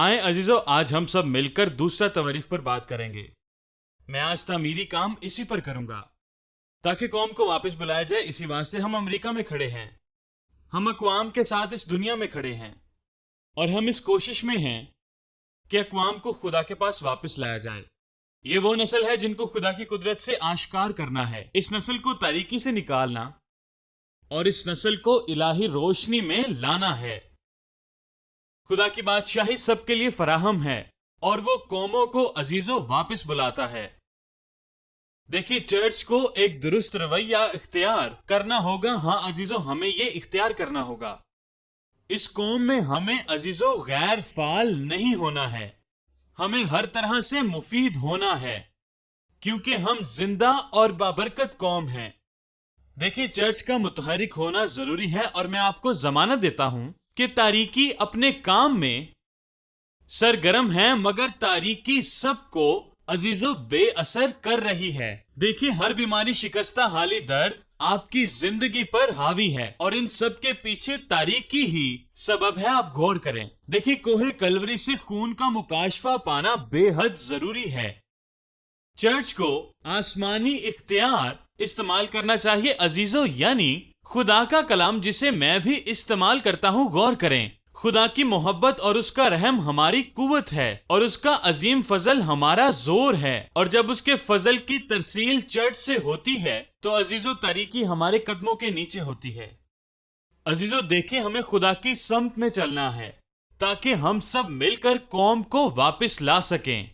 آئیں عزیزو، آج ہم سب مل کر دوسرا تواریخ پر بات کریں گے۔ میں آج تعمیری کام اسی پر کروں گا تاکہ قوم کو واپس بلایا جائے۔ اسی واسطے ہم امریکہ میں کھڑے ہیں، ہم اقوام کے ساتھ اس دنیا میں کھڑے ہیں، اور ہم اس کوشش میں ہیں کہ اقوام کو خدا کے پاس واپس لایا جائے۔ یہ وہ نسل ہے جن کو خدا کی قدرت سے آشکار کرنا ہے، اس نسل کو تاریکی سے نکالنا اور اس نسل کو الہی روشنی میں لانا ہے۔ خدا کی بادشاہی سب کے لیے فراہم ہے اور وہ قوموں کو عزیزوں واپس بلاتا ہے۔ دیکھیے، چرچ کو ایک درست رویہ اختیار کرنا ہوگا۔ ہاں عزیزوں، ہمیں یہ اختیار کرنا ہوگا۔ اس قوم میں ہمیں عزیزوں غیر فعال نہیں ہونا ہے، ہمیں ہر طرح سے مفید ہونا ہے، کیونکہ ہم زندہ اور بابرکت قوم ہیں۔ دیکھیے، چرچ کا متحرک ہونا ضروری ہے، اور میں آپ کو ضمانت دیتا ہوں کہ تاریکی اپنے کام میں سرگرم ہے، مگر تاریکی سب کو عزیزو بے اثر کر رہی ہے۔ دیکھیے، ہر بیماری، شکستہ حالی، درد آپ کی زندگی پر حاوی ہے، اور ان سب کے پیچھے تاریکی ہی سبب ہے۔ آپ غور کریں، دیکھیے، کوہ کلوری سے خون کا مکاشفہ پانا بے حد ضروری ہے۔ چرچ کو آسمانی اختیار استعمال کرنا چاہیے عزیزو، یعنی خدا کا کلام جسے میں بھی استعمال کرتا ہوں۔ غور کریں، خدا کی محبت اور اس کا رحم ہماری قوت ہے، اور اس کا عظیم فضل ہمارا زور ہے، اور جب اس کے فضل کی ترسیل چرچ سے ہوتی ہے تو عزیزو تاریکی ہمارے قدموں کے نیچے ہوتی ہے۔ عزیزو دیکھیں، ہمیں خدا کی سمت میں چلنا ہے تاکہ ہم سب مل کر قوم کو واپس لا سکیں۔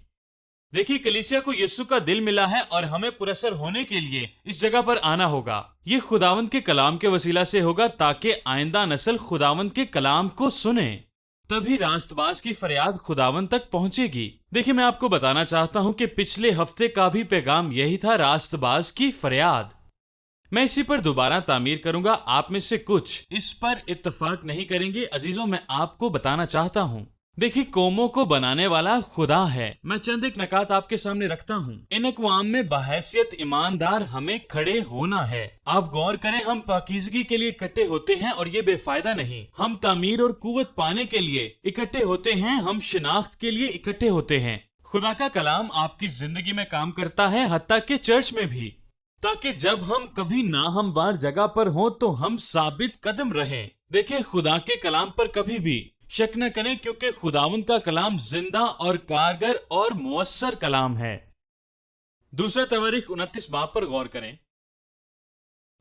دیکھیے، کلیسیا کو یسوع کا دل ملا ہے، اور ہمیں پراسر ہونے کے لیے اس جگہ پر آنا ہوگا۔ یہ خداوند کے کلام کے وسیلہ سے ہوگا تاکہ آئندہ نسل خداوند کے کلام کو سنے، تبھی راست باز کی فریاد خداوند تک پہنچے گی۔ دیکھیے، میں آپ کو بتانا چاہتا ہوں کہ پچھلے ہفتے کا بھی پیغام یہی تھا، راست باز کی فریاد۔ میں اسی پر دوبارہ تعمیر کروں گا۔ آپ میں سے کچھ اس پر اتفاق نہیں کریں گے عزیزوں، میں آپ کو بتانا چاہتا ہوں۔ دیکھیے، قوموں کو بنانے والا خدا ہے۔ میں چند ایک نکات آپ کے سامنے رکھتا ہوں۔ ان اقوام میں بحیثیت ایماندار ہمیں کھڑے ہونا ہے۔ آپ غور کریں، ہم پاکیزگی کے لیے اکٹھے ہوتے ہیں، اور یہ بے فائدہ نہیں۔ ہم تعمیر اور قوت پانے کے لیے اکٹھے ہوتے ہیں، ہم شناخت کے لیے اکٹھے ہوتے ہیں۔ خدا کا کلام آپ کی زندگی میں کام کرتا ہے، حتیٰ کہ چرچ میں بھی، تاکہ جب ہم کبھی ناہموار جگہ پر ہوں تو ہم ثابت قدم رہیں۔ دیکھیں، خدا کے کلام پر کبھی بھی شک نہ کریں، کیونکہ خداوند کا کلام زندہ اور کارگر اور مؤثر کلام ہے۔ دوسرا تواریخ 29 باب پر غور کریں۔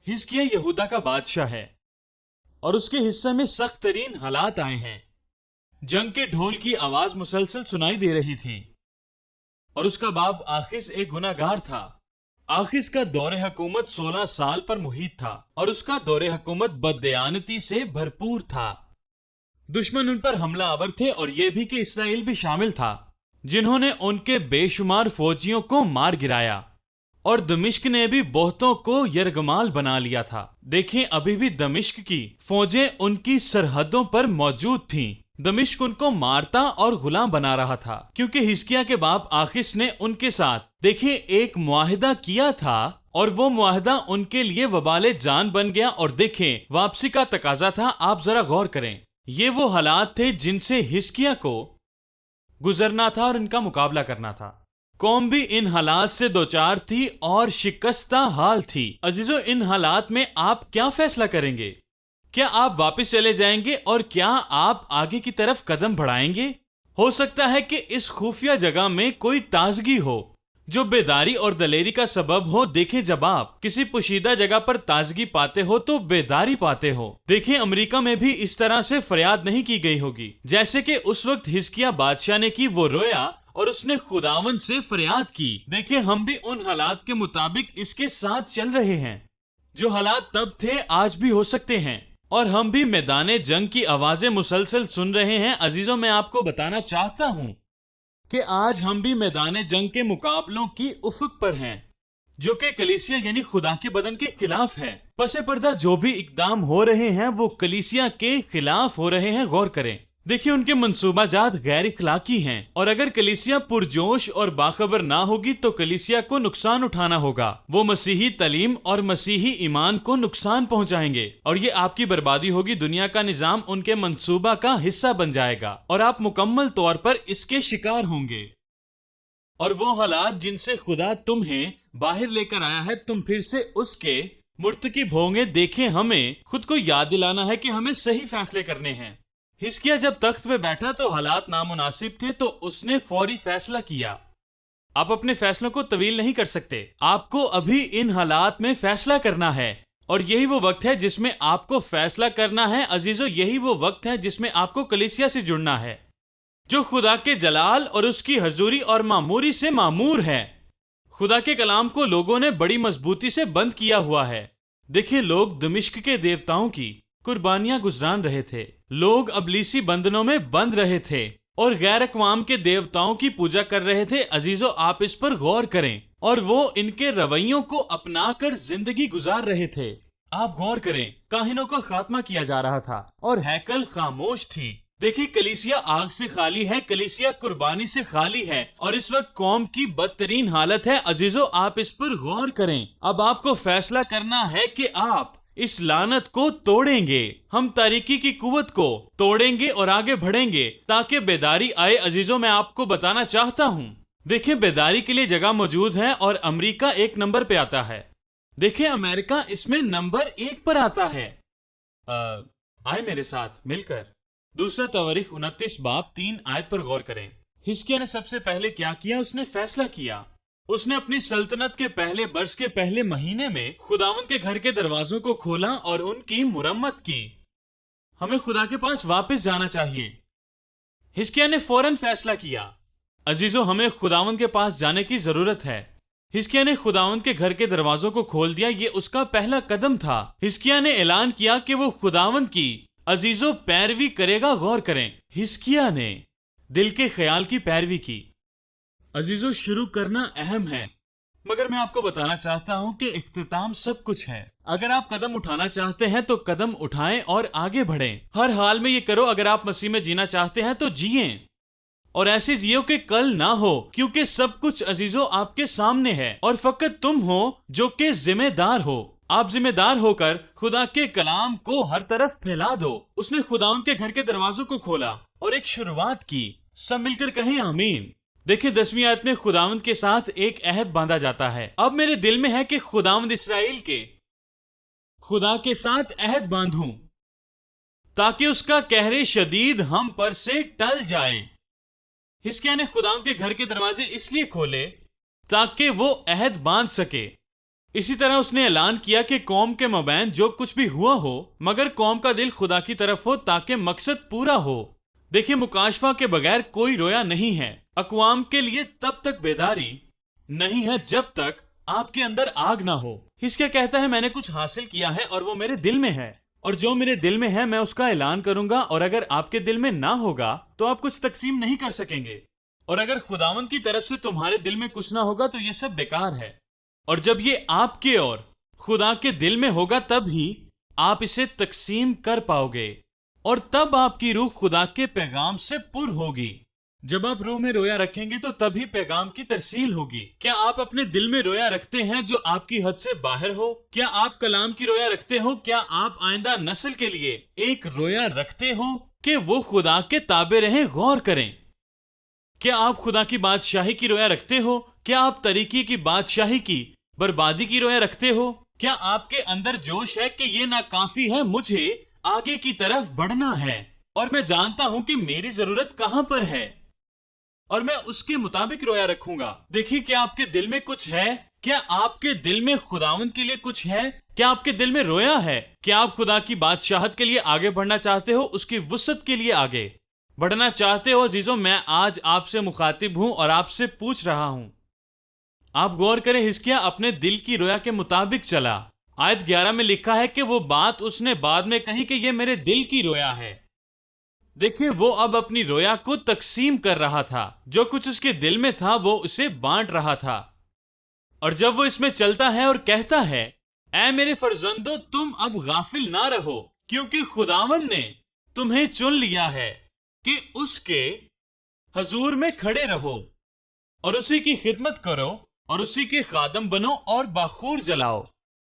حزقیہ یہودا کا بادشاہ ہے، اور اس کے حصے میں سخت ترین حالات آئے ہیں۔ جنگ کے ڈھول کی آواز مسلسل سنائی دے رہی تھی، اور اس کا باپ آخز ایک گناہگار تھا۔ آخز کا دور حکومت 16 سال پر محیط تھا، اور اس کا دور حکومت بددیانتی سے بھرپور تھا۔ دشمن ان پر حملہ آور تھے، اور یہ بھی کہ اسرائیل بھی شامل تھا، جنہوں نے ان کے بے شمار فوجیوں کو مار گرایا، اور دمشق نے بھی بہتوں کو یرغمال بنا لیا تھا۔ دیکھیں، ابھی بھی دمشق کی فوجیں ان کی سرحدوں پر موجود تھیں۔ دمشق ان کو مارتا اور غلام بنا رہا تھا، کیونکہ حزقیہ کے باپ آخز نے ان کے ساتھ دیکھیں ایک معاہدہ کیا تھا، اور وہ معاہدہ ان کے لیے وبال جان بن گیا۔ اور دیکھیں، واپسی کا تقاضا تھا۔ آپ ذرا غور کریں، یہ وہ حالات تھے جن سے حزقیہ کو گزرنا تھا اور ان کا مقابلہ کرنا تھا۔ قوم بھی ان حالات سے دوچار تھی اور شکستہ حال تھی۔ عزیزو، ان حالات میں آپ کیا فیصلہ کریں گے؟ کیا آپ واپس چلے جائیں گے، اور کیا آپ آگے کی طرف قدم بڑھائیں گے؟ ہو سکتا ہے کہ اس خفیہ جگہ میں کوئی تازگی ہو جو بیداری اور دلیری کا سبب ہو۔ دیکھیں، جب آپ کسی پوشیدہ جگہ پر تازگی پاتے ہو تو بیداری پاتے ہو۔ دیکھیں، امریکہ میں بھی اس طرح سے فریاد نہیں کی گئی ہوگی جیسے کہ اس وقت حزقیہ بادشاہ نے کی۔ وہ رویا اور اس نے خداوند سے فریاد کی۔ دیکھیں، ہم بھی ان حالات کے مطابق اس کے ساتھ چل رہے ہیں۔ جو حالات تب تھے آج بھی ہو سکتے ہیں، اور ہم بھی میدان جنگ کی آوازیں مسلسل سن رہے ہیں۔ عزیزوں، میں آپ کو بتانا چاہتا ہوں کہ آج ہم بھی میدان جنگ کے مقابلوں کی افق پر ہیں، جو کہ کلیسیا یعنی خدا کے بدن کے خلاف ہے۔ پس پردہ جو بھی اقدام ہو رہے ہیں وہ کلیسیا کے خلاف ہو رہے ہیں۔ غور کریں، دیکھیں ان کے منصوبہ جات غیر اخلاقی ہیں، اور اگر کلیسیا پرجوش اور باخبر نہ ہوگی تو کلیسیا کو نقصان اٹھانا ہوگا۔ وہ مسیحی تعلیم اور مسیحی ایمان کو نقصان پہنچائیں گے، اور یہ آپ کی بربادی ہوگی۔ دنیا کا نظام ان کے منصوبہ کا حصہ بن جائے گا، اور آپ مکمل طور پر اس کے شکار ہوں گے۔ اور وہ حالات جن سے خدا تمہیں باہر لے کر آیا ہے، تم پھر سے اس کے مرتکب ہوں گے۔ دیکھیں، ہمیں خود کو یاد دلانا ہے کہ ہمیں صحیح فیصلے کرنے ہیں۔ حزقیہ جب تخت پہ بیٹھا تو حالات نامناسب تھے، تو اس نے فوری فیصلہ کیا۔ آپ اپنے فیصلوں کو طویل نہیں کر سکتے، آپ کو ابھی ان حالات میں فیصلہ کرنا ہے، اور یہی وہ وقت ہے جس میں آپ کو فیصلہ کرنا ہے عزیزو۔ یہی وہ وقت ہے جس میں آپ کو کلیسیا سے جڑنا ہے، جو خدا کے جلال اور اس کی حضوری اور معموری سے معمور ہے۔ خدا کے کلام کو لوگوں نے بڑی مضبوطی سے بند کیا ہوا ہے۔ دیکھیں، لوگ دمشق کے دیوتاؤں کی قربانیاں گزران رہے تھے، لوگ ابلیسی بندنوں میں بند رہے تھے، اور غیر اقوام کے دیوتاؤں کی پوجا کر رہے تھے۔ عزیزو، آپ اس پر غور کریں، اور وہ ان کے رویوں کو اپنا کر زندگی گزار رہے تھے۔ آپ غور کریں، کاہنوں کا خاتمہ کیا جا رہا تھا، اور ہیکل خاموش تھی۔ دیکھیں، کلیسیا آگ سے خالی ہے، کلیسیا قربانی سے خالی ہے، اور اس وقت قوم کی بدترین حالت ہے۔ عزیزو، آپ اس پر غور کریں۔ اب آپ کو فیصلہ کرنا ہے کہ آپ اس لعنت کو توڑیں گے، ہم تاریکی کی قوت کو توڑیں گے اور آگے بڑھیں گے تاکہ بیداری آئے۔ عزیزو، میں آپ کو بتانا چاہتا ہوں، دیکھیں، بیداری کے لیے جگہ موجود ہے، اور امریکہ 1 نمبر پہ آتا ہے۔ دیکھیں، امریکہ اس میں نمبر 1 پر آتا ہے۔ آئے میرے ساتھ مل کر دوسرا تواریخ 29 باب 3 آیت پر غور کریں۔ حزقیہ نے سب سے پہلے کیا کیا؟ اس نے فیصلہ کیا۔ اس نے اپنی سلطنت کے پہلے برس کے پہلے مہینے میں خداوند کے گھر کے دروازوں کو کھولا اور ان کی مرمت کی۔ ہمیں خدا کے پاس واپس جانا چاہیے۔ حزقیہ نے فوراً فیصلہ کیا۔ عزیزو، ہمیں خداوند کے پاس جانے کی ضرورت ہے۔ حزقیہ نے خداوند کے گھر کے دروازوں کو کھول دیا، یہ اس کا پہلا قدم تھا۔ حزقیہ نے اعلان کیا کہ وہ خداوند کی عزیزو پیروی کرے گا۔ غور کریں، حزقیہ نے دل کے خیال کی پیروی کی۔ عزیزو، شروع کرنا اہم ہے، مگر میں آپ کو بتانا چاہتا ہوں کہ اختتام سب کچھ ہے۔ اگر آپ قدم اٹھانا چاہتے ہیں تو قدم اٹھائیں اور آگے بڑھیں۔ ہر حال میں یہ کرو۔ اگر آپ مسیح میں جینا چاہتے ہیں تو جیئیں، اور ایسے جیو کہ کل نہ ہو، کیونکہ سب کچھ عزیزو آپ کے سامنے ہے، اور فقط تم ہو جو کہ ذمہ دار ہو۔ آپ ذمہ دار ہو کر خدا کے کلام کو ہر طرف پھیلا دو۔ اس نے خداوند کے گھر کے دروازوں کو کھولا اور ایک شروعات کی۔ سب مل کر کہیں آمین۔ دیکھیں، 10ویں آیت میں خداوند کے ساتھ ایک عہد باندھا جاتا ہے۔ اب میرے دل میں ہے کہ خداوند اسرائیل کے خدا کے ساتھ عہد باندھوں تاکہ اس کا قہر شدید ہم پر سے ٹل جائے۔ حزقیہ نے خداوند کے گھر کے دروازے اس لیے کھولے تاکہ وہ عہد باندھ سکے۔ اسی طرح اس نے اعلان کیا کہ قوم کے مابین جو کچھ بھی ہوا ہو، مگر قوم کا دل خدا کی طرف ہو تاکہ مقصد پورا ہو۔ دیکھیں، مکاشفہ کے بغیر کوئی رویا نہیں ہے۔ اقوام کے لیے تب تک بیداری نہیں ہے جب تک آپ کے اندر آگ نہ ہو۔ حزقیہ کہتا ہے، میں نے کچھ حاصل کیا ہے اور وہ میرے دل میں ہے، اور جو میرے دل میں ہے میں اس کا اعلان کروں گا، اور اگر آپ کے دل میں نہ ہوگا تو آپ کچھ تقسیم نہیں کر سکیں گے، اور اگر خداوند کی طرف سے تمہارے دل میں کچھ نہ ہوگا تو یہ سب بیکار ہے۔ اور جب یہ آپ کے اور خدا کے دل میں ہوگا تب ہی آپ اسے تقسیم کر پاؤ گے، اور تب آپ کی روح خدا کے پیغام سے پر ہوگی۔ جب آپ روح میں رویا رکھیں گے تو تبھی پیغام کی ترسیل ہوگی۔ کیا آپ اپنے دل میں رویا رکھتے ہیں جو آپ کی حد سے باہر ہو؟ کیا آپ کلام کی رویا رکھتے ہو؟ کیا آپ آئندہ نسل کے لیے ایک رویا رکھتے ہو کہ وہ خدا کے تابع رہیں؟ غور کریں، کیا آپ خدا کی بادشاہی کی رویا رکھتے ہو؟ کیا آپ طریقی کی بادشاہی کی بربادی کی رویا رکھتے ہو؟ کیا آپ کے اندر جوش ہے کہ یہ ناکافی ہے، مجھے آگے کی طرف بڑھنا ہے، اور میں جانتا ہوں کہ میری ضرورت کہاں پر ہے، اور میں اس کے مطابق رویا رکھوں گا؟ دیکھیے، کیا آپ کے دل میں کچھ ہے؟ کیا آپ کے دل میں خداوند کے لیے کچھ ہے؟ کیا آپ کے دل میں رویا ہے؟ کیا آپ خدا کی بادشاہت کے لیے آگے بڑھنا چاہتے ہو؟ اس کی وسعت کے لیے آگے بڑھنا چاہتے ہو؟ عزیزو، میں آج آپ سے مخاطب ہوں اور آپ سے پوچھ رہا ہوں۔ آپ غور کریں، حزقیہ اپنے دل کی رویا کے مطابق چلا۔ آیت 11 میں لکھا ہے کہ وہ بات اس نے بعد میں کہی کہ یہ میرے دل کی رویا ہے۔ دیکھیں، وہ اب اپنی رویا کو تقسیم کر رہا تھا۔ جو کچھ اس کے دل میں تھا وہ اسے بانٹ رہا تھا، اور جب وہ اس میں چلتا ہے اور کہتا ہے، اے میرے فرزندو، تم اب غافل نہ رہو، کیونکہ خداوند نے تمہیں چن لیا ہے۔ کہ اس کے حضور میں کھڑے رہو اور اسی کی خدمت کرو اور اسی کے خادم بنو اور باخور جلاؤ.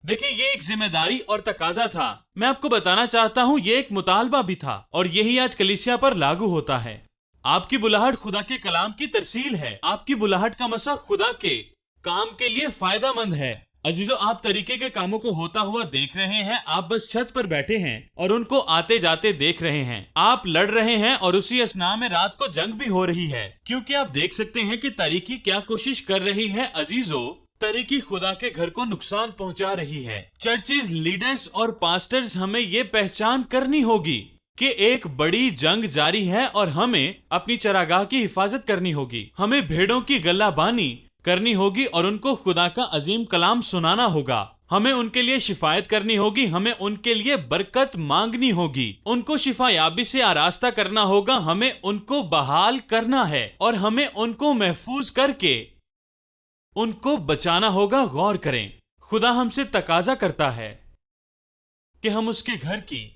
دیکھیں یہ ایک ذمہ داری اور تقاضا تھا. میں آپ کو بتانا چاہتا ہوں یہ ایک مطالبہ بھی تھا اور یہی آج کلیسیا پر لاگو ہوتا ہے. آپ کی بلاہٹ خدا کے کلام کی ترسیل ہے. آپ کی بلاہٹ کا مسا خدا کے کام کے لیے فائدہ مند ہے. عزیزو آپ طریقے کے کاموں کو ہوتا ہوا دیکھ رہے ہیں. آپ بس چھت پر بیٹھے ہیں اور ان کو آتے جاتے دیکھ رہے ہیں. آپ لڑ رہے ہیں اور اسی اثناء میں رات کو جنگ بھی ہو رہی ہے کیونکہ آپ دیکھ سکتے ہیں کہ طریقی کیا کوشش کر رہی ہے. عزیزو طریقی خدا کے گھر کو نقصان پہنچا رہی ہے. چرچز لیڈرز اور پاسٹرز ہمیں یہ پہچان کرنی ہوگی کہ ایک بڑی جنگ جاری ہے اور ہمیں اپنی چراگاہ کی حفاظت کرنی ہوگی. ہمیں بھیڑوں کی گلہ بانی کرنی ہوگی اور ان کو خدا کا عظیم کلام سنانا ہوگا. ہمیں ان کے لیے شفایت کرنی ہوگی. ہمیں ان کے لیے برکت مانگنی ہوگی. ان کو شفا یابی سے آراستہ کرنا ہوگا. ہمیں ان کو بحال کرنا ہے اور ہمیں ان کو محفوظ کر کے ان کو بچانا ہوگا. غور کریں خدا ہم سے تقاضا کرتا ہے کہ ہم اس کے گھر کی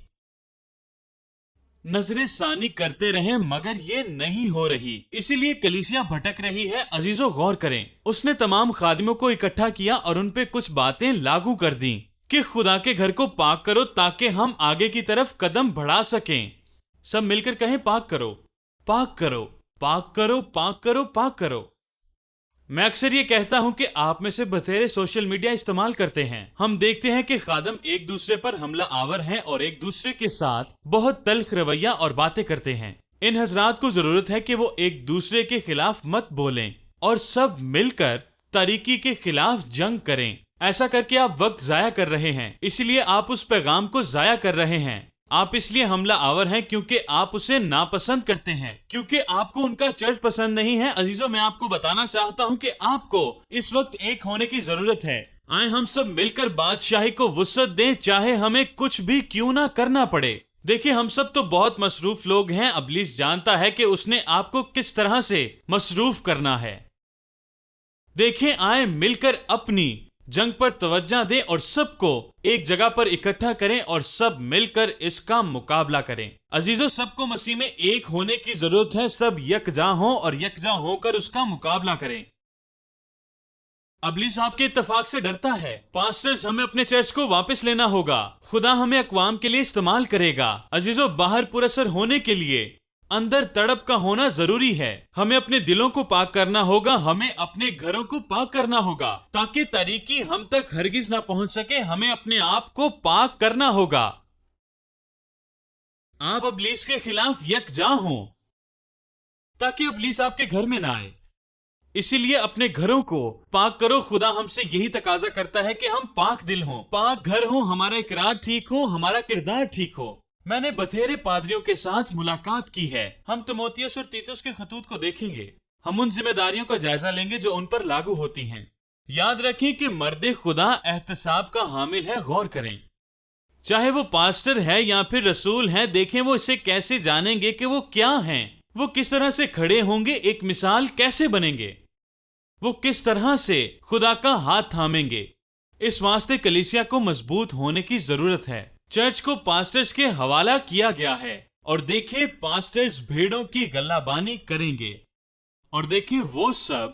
نظر ثانی کرتے رہیں مگر یہ نہیں ہو رہی. اسی لیے کلیسیا بھٹک رہی ہے. عزیزو غور کریں اس نے تمام خادموں کو اکٹھا کیا اور ان پہ کچھ باتیں لاگو کر دیں کہ خدا کے گھر کو پاک کرو تاکہ ہم آگے کی طرف قدم بڑھا سکیں. سب مل کر کہیں پاک کرو پاک کرو پاک کرو پاک کرو پاک کرو. میں اکثر یہ کہتا ہوں کہ آپ میں سے بتھیرے سوشل میڈیا استعمال کرتے ہیں. ہم دیکھتے ہیں کہ خادم ایک دوسرے پر حملہ آور ہیں اور ایک دوسرے کے ساتھ بہت تلخ رویہ اور باتیں کرتے ہیں. ان حضرات کو ضرورت ہے کہ وہ ایک دوسرے کے خلاف مت بولیں اور سب مل کر طریقی کے خلاف جنگ کریں. ایسا کر کے آپ وقت ضائع کر رہے ہیں. اسی لیے آپ اس پیغام کو ضائع کر رہے ہیں. آپ اس لیے حملہ آور ہیں کیونکہ آپ اسے ناپسند کرتے ہیں, کیونکہ آپ کو ان کا چرچ پسند نہیں ہے. عزیزو میں آپ کو بتانا چاہتا ہوں کہ آپ کو اس وقت ایک ہونے کی ضرورت ہے. آئیں ہم سب مل کر بادشاہی کو وسعت دیں چاہے ہمیں کچھ بھی کیوں نہ کرنا پڑے. دیکھیں ہم سب تو بہت مصروف لوگ ہیں. ابلیس جانتا ہے کہ اس نے آپ کو کس طرح سے مصروف کرنا ہے. دیکھیں آئیں مل کر اپنی جنگ پر توجہ دیں اور سب کو ایک جگہ پر اکٹھا کریں اور سب مل کر اس کا مقابلہ کریں. عزیزو سب کو مسیح میں ایک ہونے کی ضرورت ہے. سب یکجاں ہوں اور یکجاں ہو کر اس کا مقابلہ کریں. ابلیس آپ کے اتفاق سے ڈرتا ہے. پاسٹرز ہمیں اپنے چرچ کو واپس لینا ہوگا. خدا ہمیں اقوام کے لیے استعمال کرے گا. عزیزو باہر پراثر ہونے کے لیے اندر تڑپ کا ہونا ضروری ہے. ہمیں اپنے دلوں کو پاک کرنا ہوگا. ہمیں اپنے گھروں کو پاک کرنا ہوگا تاکہ طریقی ہم تک ہرگز نہ پہنچ سکے. ہمیں اپنے آپ کو پاک کرنا ہوگا. آپ ابلیس کے خلاف یکجاں ہوں تاکہ ابلیس آپ کے گھر میں نہ آئے. اسی لیے اپنے گھروں کو پاک کرو. خدا ہم سے یہی تقاضا کرتا ہے کہ ہم پاک دل ہوں, پاک گھر ہوں, ہمارا اقرار ٹھیک ہو, ہمارا کردار ٹھیک ہو. میں نے بتھیرے پادریوں کے ساتھ ملاقات کی ہے. ہم تیموتھیوس اور تیتوس کے خطوط کو دیکھیں گے. ہم ان ذمہ داریوں کا جائزہ لیں گے جو ان پر لاگو ہوتی ہیں. یاد رکھیں کہ مرد خدا احتساب کا حامل ہے. غور کریں چاہے وہ پاسٹر ہے یا پھر رسول ہیں. دیکھیں وہ اسے کیسے جانیں گے کہ وہ کیا ہیں, وہ کس طرح سے کھڑے ہوں گے, ایک مثال کیسے بنیں گے, وہ کس طرح سے خدا کا ہاتھ تھامیں گے. اس واسطے کلیسیا کو مضبوط ہونے کی ضرورت ہے. چرچ کو پاسٹرز کے حوالہ کیا گیا ہے اور دیکھیں پاسٹرز بھیڑوں کی گلہ بانی کریں گے اور دیکھیں وہ سب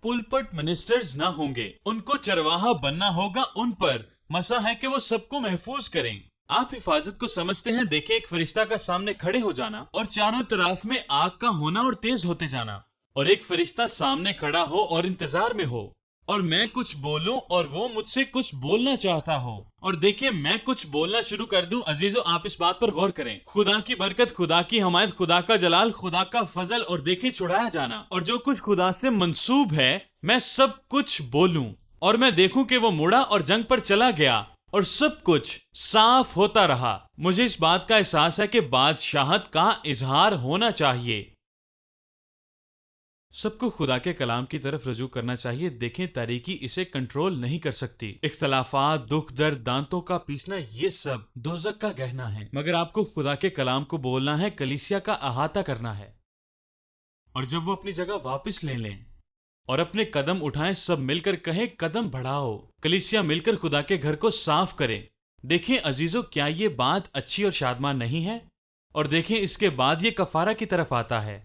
پلپٹ منسٹرز نہ ہوں گے. ان کو چرواہا بننا ہوگا. ان پر مسا ہے کہ وہ سب کو محفوظ کریں. آپ حفاظت کو سمجھتے ہیں. دیکھیں ایک فرشتہ کا سامنے کھڑے ہو جانا اور چاروں طرف میں آگ کا ہونا اور تیز ہوتے جانا, اور ایک فرشتہ سامنے کھڑا ہو اور انتظار میں ہو اور میں کچھ بولوں اور وہ مجھ سے کچھ بولنا چاہتا ہو اور دیکھیں میں کچھ بولنا شروع کر دوں. عزیزو آپ اس بات پر غور کریں. خدا کی برکت, خدا کی حمایت, خدا کا جلال, خدا کا فضل اور دیکھیں چھڑایا جانا اور جو کچھ خدا سے منسوب ہے میں سب کچھ بولوں اور میں دیکھوں کہ وہ مڑا اور جنگ پر چلا گیا اور سب کچھ صاف ہوتا رہا. مجھے اس بات کا احساس ہے کہ بادشاہت کا اظہار ہونا چاہیے. سب کو خدا کے کلام کی طرف رجوع کرنا چاہیے. دیکھیں تاریکی اسے کنٹرول نہیں کر سکتی. اختلافات, دکھ درد, دانتوں کا پیسنا, یہ سب دوزخ کا گہنا ہے. مگر آپ کو خدا کے کلام کو بولنا ہے, کلیسیا کا احاطہ کرنا ہے. اور جب وہ اپنی جگہ واپس لے لیں اور اپنے قدم اٹھائیں, سب مل کر کہیں قدم بڑھاؤ. کلیسیا مل کر خدا کے گھر کو صاف کرے. دیکھیں عزیزو کیا یہ بات اچھی اور شادمان نہیں ہے؟ اور دیکھیں اس کے بعد یہ کفارہ کی طرف آتا ہے.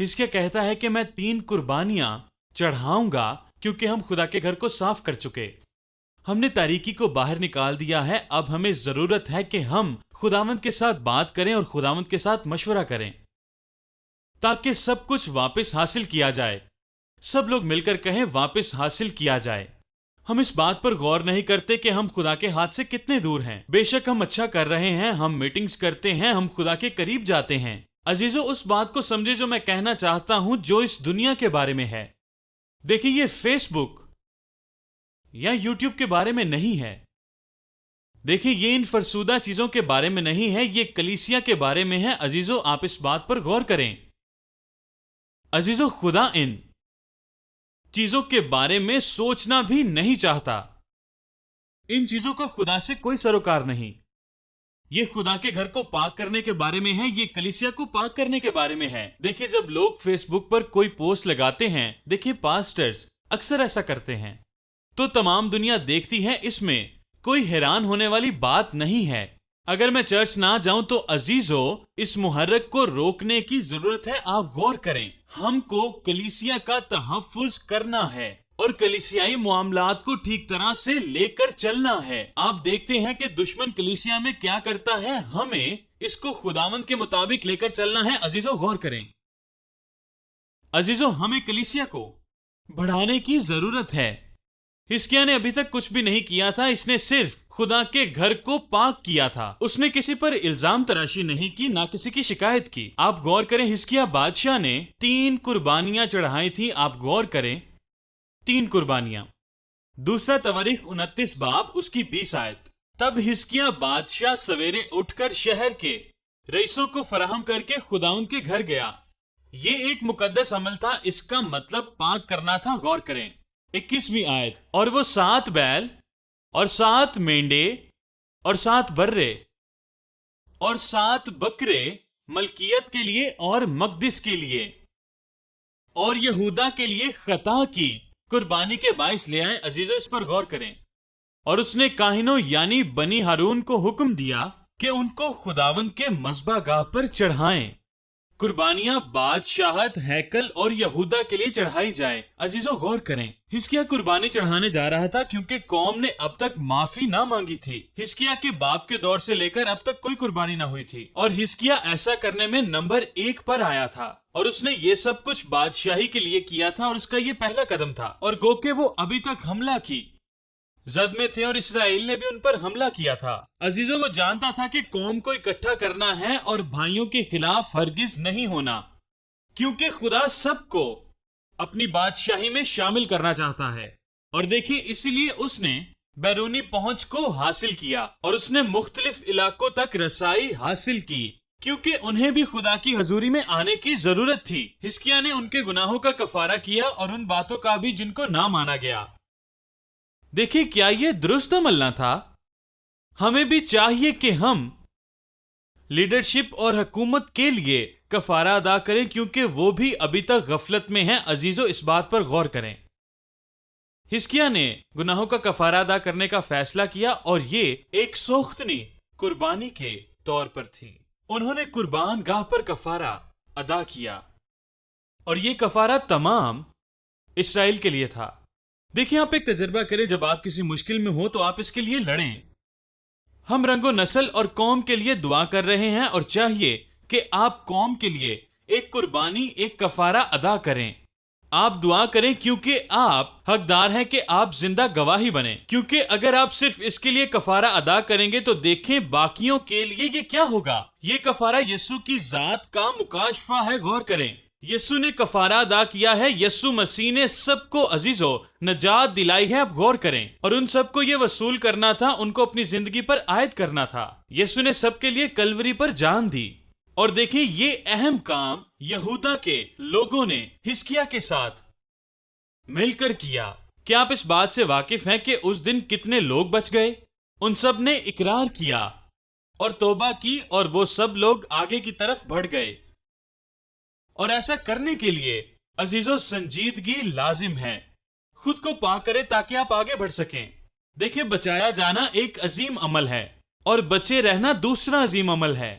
حزقیہ کہتا ہے کہ میں 3 قربانیاں چڑھاؤں گا کیونکہ ہم خدا کے گھر کو صاف کر چکے. ہم نے تاریکی کو باہر نکال دیا ہے. اب ہمیں ضرورت ہے کہ ہم خداوند کے ساتھ بات کریں اور خداوند کے ساتھ مشورہ کریں تاکہ سب کچھ واپس حاصل کیا جائے. سب لوگ مل کر کہیں واپس حاصل کیا جائے. ہم اس بات پر غور نہیں کرتے کہ ہم خدا کے ہاتھ سے کتنے دور ہیں. بے شک ہم اچھا کر رہے ہیں, ہم میٹنگز کرتے ہیں, ہم خدا کے قریب جاتے ہیں. عزیزو, اس بات کو سمجھے جو میں کہنا چاہتا ہوں جو اس دنیا کے بارے میں ہے. دیکھیں یہ فیس بک یا یوٹیوب کے بارے میں نہیں ہے. دیکھیں یہ ان فرسودہ چیزوں کے بارے میں نہیں ہے, یہ کلیسیا کے بارے میں ہے. عزیزو, آپ اس بات پر غور کریں. عزیزو, خدا ان چیزوں کے بارے میں سوچنا بھی نہیں چاہتا. ان چیزوں کا خدا سے کوئی سروکار نہیں. یہ خدا کے گھر کو پاک کرنے کے بارے میں ہے, یہ کلیسیا کو پاک کرنے کے بارے میں ہے. دیکھیں جب لوگ فیس بک پر کوئی پوسٹ لگاتے ہیں, دیکھیں پاسٹرز اکثر ایسا کرتے ہیں, تو تمام دنیا دیکھتی ہے. اس میں کوئی حیران ہونے والی بات نہیں ہے. اگر میں چرچ نہ جاؤں تو عزیزو, اس محرک کو روکنے کی ضرورت ہے. آپ غور کریں, ہم کو کلیسیا کا تحفظ کرنا ہے اور کلیسیائی معاملات کو ٹھیک طرح سے لے کر چلنا ہے. آپ دیکھتے ہیں کہ دشمن کلیسیا میں کیا کرتا ہے. ہمیں اس کو خداوند کے مطابق لے کر چلنا ہے. عزیزو غور کریں. عزیزو, ہمیں کلیسیا کو بڑھانے کی ضرورت ہے. حزقیہ نے ابھی تک کچھ بھی نہیں کیا تھا. اس نے صرف خدا کے گھر کو پاک کیا تھا. اس نے کسی پر الزام تراشی نہیں کی, نہ کسی کی شکایت کی. آپ غور کریں, حزقیہ بادشاہ نے 3 قربانیاں چڑھائی تھی. آپ غور کریں, 3 قربانیاں. دوسرا تواریخ 29 باب اس کی 20 آیت. تب حزقیہ بادشاہ سویرے اٹھ کر شہر کے رئیسوں کو فراہم کر کے خداوند کے گھر گیا. یہ ایک مقدس عمل تھا. اس کا مطلب پاک کرنا تھا. غور کریں 21ویں آیت. اور وہ 7 بیل اور 7 مینڈے اور 7 برے اور 7 بکرے ملکیت کے لیے اور مقدس کے لیے اور یہودا کے لیے خطا کی قربانی کے باعث لے آئے. عزیزو, اس پر غور کریں. اور اس نے کاہنوں یعنی بنی ہارون کو حکم دیا کہ ان کو خداوند کے مذبح گاہ پر چڑھائیں. قربانیاں بادشاہت, ہیکل اور یہودا کے لیے چڑھائی جائے. عزیزو غور کریں, حزقیہ قربانی چڑھانے جا رہا تھا کیونکہ قوم نے اب تک معافی نہ مانگی تھی. حزقیہ کے باپ کے دور سے لے کر اب تک کوئی قربانی نہ ہوئی تھی, اور حزقیہ ایسا کرنے میں نمبر 1 پر آیا تھا. اور اس نے یہ سب کچھ بادشاہی کے لیے کیا تھا, اور اس کا یہ پہلا قدم تھا. اور گو کہ وہ ابھی تک حملہ کی زد میں تھے, اور اسرائیل نے بھی ان پر حملہ کیا تھا. عزیزو, وہ جانتا تھا کہ قوم کو اکٹھا کرنا ہے اور بھائیوں کے خلاف ہرگز نہیں ہونا, کیونکہ خدا سب کو اپنی بادشاہی میں شامل کرنا چاہتا ہے. اور دیکھیں, اسی لیے اس نے بیرونی پہنچ کو حاصل کیا, اور اس نے مختلف علاقوں تک رسائی حاصل کی, کیونکہ انہیں بھی خدا کی حضوری میں آنے کی ضرورت تھی. حزقیہ نے ان کے گناہوں کا کفارہ کیا اور ان باتوں کا بھی جن کو نہ مانا گیا. دیکھیں, کیا یہ درست عمل نہ تھا؟ ہمیں بھی چاہیے کہ ہم لیڈرشپ اور حکومت کے لیے کفارہ ادا کریں, کیونکہ وہ بھی ابھی تک غفلت میں ہیں. عزیزو, اس بات پر غور کریں. حزقیہ نے گناہوں کا کفارہ ادا کرنے کا فیصلہ کیا, اور یہ ایک سوختنی قربانی کے طور پر تھی. انہوں نے قربان گاہ پر کفارہ ادا کیا, اور یہ کفارہ تمام اسرائیل کے لیے تھا. دیکھیں, آپ ایک تجربہ کریں, جب آپ کسی مشکل میں ہو تو آپ اس کے لیے لڑیں. ہم رنگ و نسل اور قوم کے لیے دعا کر رہے ہیں, اور چاہیے کہ آپ قوم کے لیے ایک قربانی, ایک کفارہ ادا کریں. آپ دعا کریں کیونکہ آپ حقدار ہیں کہ آپ زندہ گواہی بنیں. کیونکہ اگر آپ صرف اس کے لیے کفارہ ادا کریں گے تو دیکھیں باقیوں کے لیے یہ کیا ہوگا. یہ کفارہ یسوع کی ذات کا مکاشفہ ہے. غور کریں, یسوع نے کفارہ ادا کیا ہے. یسوع مسیح نے سب کو عزیزو نجات دلائی ہے. اب غور کریں, اور ان سب کو یہ وصول کرنا تھا, ان کو اپنی زندگی پر عائد کرنا تھا. یسوع نے سب کے لیے کلوری پر جان دی. اور دیکھیں, یہ اہم کام یہودا کے لوگوں نے حزقیہ کے ساتھ مل کر کیا. کیا آپ اس بات سے واقف ہیں کہ اس دن کتنے لوگ بچ گئے؟ ان سب نے اقرار کیا اور توبہ کی, اور وہ سب لوگ آگے کی طرف بڑھ گئے. اور ایسا کرنے کے لیے عزیزو سنجیدگی لازم ہے. خود کو پاک کریں تاکہ آپ آگے بڑھ سکیں. دیکھیں, بچایا جانا ایک عظیم عمل ہے, اور بچے رہنا دوسرا عظیم عمل ہے.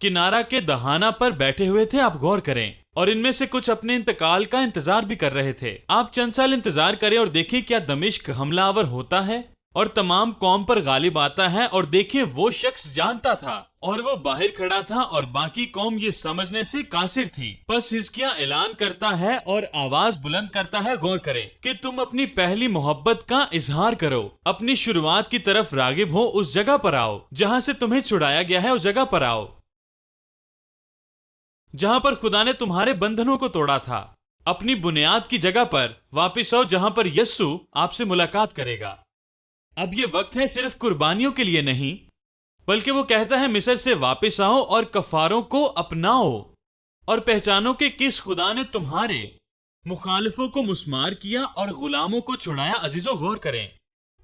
کنارہ کے دہانہ پر بیٹھے ہوئے تھے، آپ غور کریں، اور ان میں سے کچھ اپنے انتقال کا انتظار بھی کر رہے تھے۔ آپ چند سال انتظار کریں اور دیکھیں کیا دمشق حملہ آور ہوتا ہے اور تمام قوم پر غالب آتا ہے، اور دیکھیں وہ شخص جانتا تھا اور وہ باہر کھڑا تھا اور باقی قوم یہ سمجھنے سے قاصر تھی۔ پس حزقیہ اعلان کرتا ہے اور آواز بلند کرتا ہے، غور کریں، کہ تم اپنی پہلی محبت کا اظہار کرو، اپنی شروعات کی طرف راغب ہو، اس جگہ پر آؤ جہاں سے تمہیں چھڑایا گیا ہے، اس جگہ پر آؤ جہاں پر خدا نے تمہارے بندھنوں کو توڑا تھا۔ اپنی بنیاد کی جگہ پر واپس آؤ جہاں پر یسوع آپ سے ملاقات کرے گا۔ اب یہ وقت ہے صرف قربانیوں کے لیے نہیں، بلکہ وہ کہتا ہے مصر سے واپس آؤ اور کفاروں کو اپناؤ اور پہچانو کہ کس خدا نے تمہارے مخالفوں کو مسمار کیا اور غلاموں کو چھڑایا۔ عزیزو غور کریں،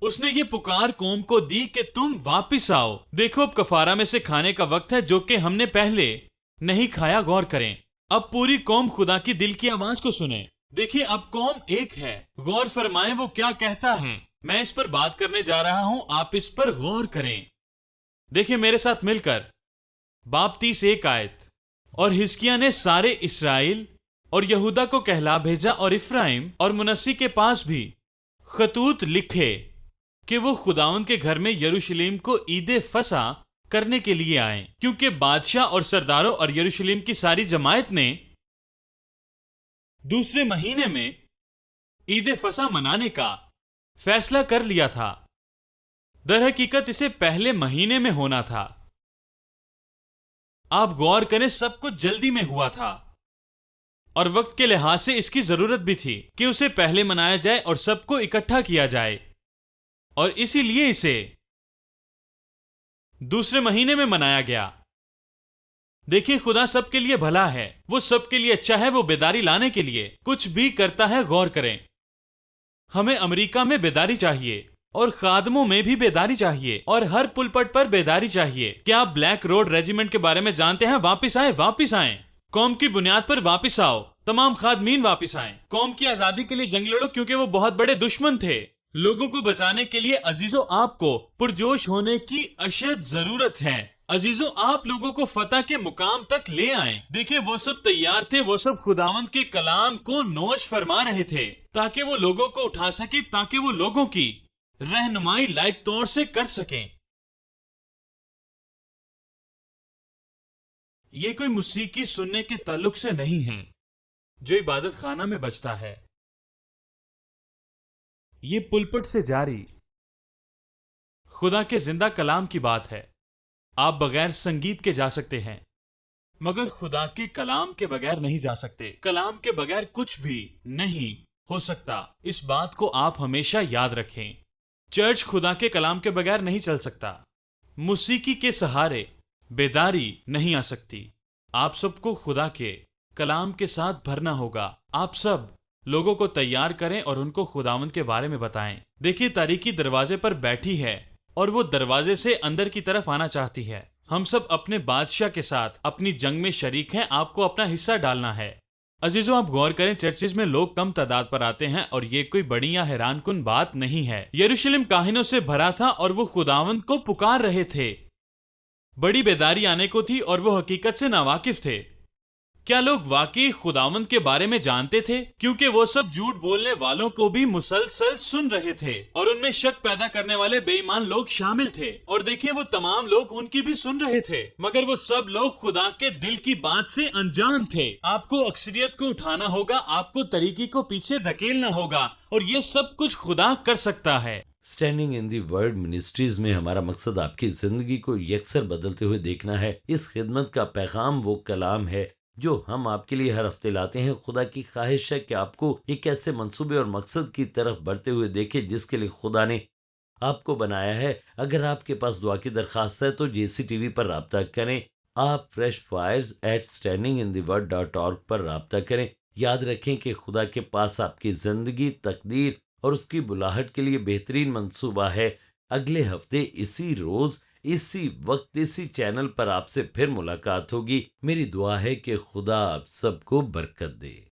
اس نے یہ پکار قوم کو دی کہ تم واپس آؤ۔ دیکھو اب کفارہ میں سے کھانے کا وقت ہے جو کہ ہم نے پہلے نہیں کھایا۔ غور کریں، اب پوری قوم خدا کی دل کی آواز کو سنیں۔ دیکھیں اب قوم ایک ہے، غور فرمائیں وہ کیا کہتا ہے۔ میں اس پر بات کرنے جا رہا ہوں، آپ اس پر غور کریں۔ دیکھیں میرے ساتھ مل کر باب 30 آیت۔ اور حزقیہ نے سارے اسرائیل اور یہودا کو کہلا بھیجا اور افرایم اور منسی کے پاس بھی خطوط لکھے کہ وہ خداوند کے گھر میں یروشلم کو عید فصح کرنے کے لیے آئیں، کیونکہ بادشاہ اور سرداروں اور یروشلم کی ساری جماعت نے دوسرے مہینے میں عید فصح منانے کا فیصلہ کر لیا تھا۔ در حقیقت اسے پہلے مہینے میں ہونا تھا۔ آپ غور کریں، سب کچھ جلدی میں ہوا تھا اور وقت کے لحاظ سے اس کی ضرورت بھی تھی کہ اسے پہلے منایا جائے اور سب کو اکٹھا کیا جائے، اور اسی لیے اسے دوسرے مہینے میں منایا گیا۔ دیکھیں خدا سب کے لیے بھلا ہے، وہ سب کے لیے اچھا ہے، وہ بیداری لانے کے لیے کچھ بھی کرتا ہے۔ غور کریں، ہمیں امریکہ میں بیداری چاہیے اور خادموں میں بھی بیداری چاہیے اور ہر پلپٹ پر بیداری چاہیے۔ کیا آپ بلیک روڈ ریجیمنٹ کے بارے میں جانتے ہیں؟ واپس آئیں، واپس آئیں، قوم کی بنیاد پر واپس آؤ، تمام خادمین واپس آئیں، قوم کی آزادی کے لیے جنگ لڑو، کیونکہ وہ بہت بڑے دشمن تھے۔ لوگوں کو بچانے کے لیے عزیزو آپ کو پرجوش ہونے کی اشد ضرورت ہے۔ عزیزو آپ لوگوں کو فتح کے مقام تک لے آئیں۔ دیکھیں وہ سب تیار تھے، وہ سب خداوند کے کلام کو نوش فرما رہے تھے تاکہ وہ لوگوں کو اٹھا سکے، تاکہ وہ لوگوں کی رہنمائی لائق طور سے کر سکیں۔ یہ کوئی موسیقی سننے کے تعلق سے نہیں ہے جو عبادت خانہ میں بجتا ہے، یہ پلپٹ سے جاری خدا کے زندہ کلام کی بات ہے۔ آپ بغیر سنگیت کے جا سکتے ہیں، مگر خدا کے کلام کے بغیر نہیں جا سکتے۔ کلام کے بغیر کچھ بھی نہیں ہو سکتا، اس بات کو آپ ہمیشہ یاد رکھیں۔ چرچ خدا کے کلام کے بغیر نہیں چل سکتا۔ موسیقی کے سہارے بیداری نہیں آ سکتی۔ آپ سب کو خدا کے کلام کے ساتھ بھرنا ہوگا۔ آپ سب لوگوں کو تیار کریں اور ان کو خداوند کے بارے میں بتائیں۔ دیکھیں تاریکی دروازے پر بیٹھی ہے اور وہ دروازے سے اندر کی طرف آنا چاہتی ہے۔ ہم سب اپنے بادشاہ کے ساتھ اپنی جنگ میں شریک ہیں، آپ کو اپنا حصہ ڈالنا ہے۔ عزیزو آپ غور کریں، چرچز میں لوگ کم تعداد پر آتے ہیں اور یہ کوئی بڑی یا حیران کن بات نہیں ہے۔ یروشلم کاہنوں سے بھرا تھا اور وہ خداوند کو پکار رہے تھے۔ بڑی بیداری آنے کو تھی اور وہ حقیقت سے ناواقف تھے۔ کیا لوگ واقعی خداوند کے بارے میں جانتے تھے؟ کیونکہ وہ سب جھوٹ بولنے والوں کو بھی مسلسل سن رہے تھے اور ان میں شک پیدا کرنے والے بے ایمان لوگ شامل تھے، اور دیکھیں وہ تمام لوگ ان کی بھی سن رہے تھے، مگر وہ سب لوگ خدا کے دل کی بات سے انجان تھے۔ آپ کو اکثریت کو اٹھانا ہوگا، آپ کو طریقے کو پیچھے دھکیلنا ہوگا، اور یہ سب کچھ خدا کر سکتا ہے۔ Standing in the word ministries میں ہمارا مقصد آپ کی زندگی کو یکسر بدلتے ہوئے دیکھنا ہے۔ اس خدمت کا پیغام وہ کلام ہے جو ہم آپ کے لیے ہر ہفتے لاتے ہیں۔ خدا کی خواہش ہے کہ آپ کو ایک ایسے منصوبے اور مقصد کی طرف بڑھتے ہوئے دیکھے جس کے لیے خدا نے آپ کو بنایا ہے۔ اگر آپ کے پاس دعا کی درخواست ہے تو JC TV پر رابطہ کریں۔ آپ freshfires@standingintheword.org پر رابطہ کریں۔ یاد رکھیں کہ خدا کے پاس آپ کی زندگی، تقدیر اور اس کی بلاہٹ کے لیے بہترین منصوبہ ہے۔ اگلے ہفتے اسی روز، اسی وقت، اسی چینل پر آپ سے پھر ملاقات ہوگی۔ میری دعا ہے کہ خدا آپ سب کو برکت دے۔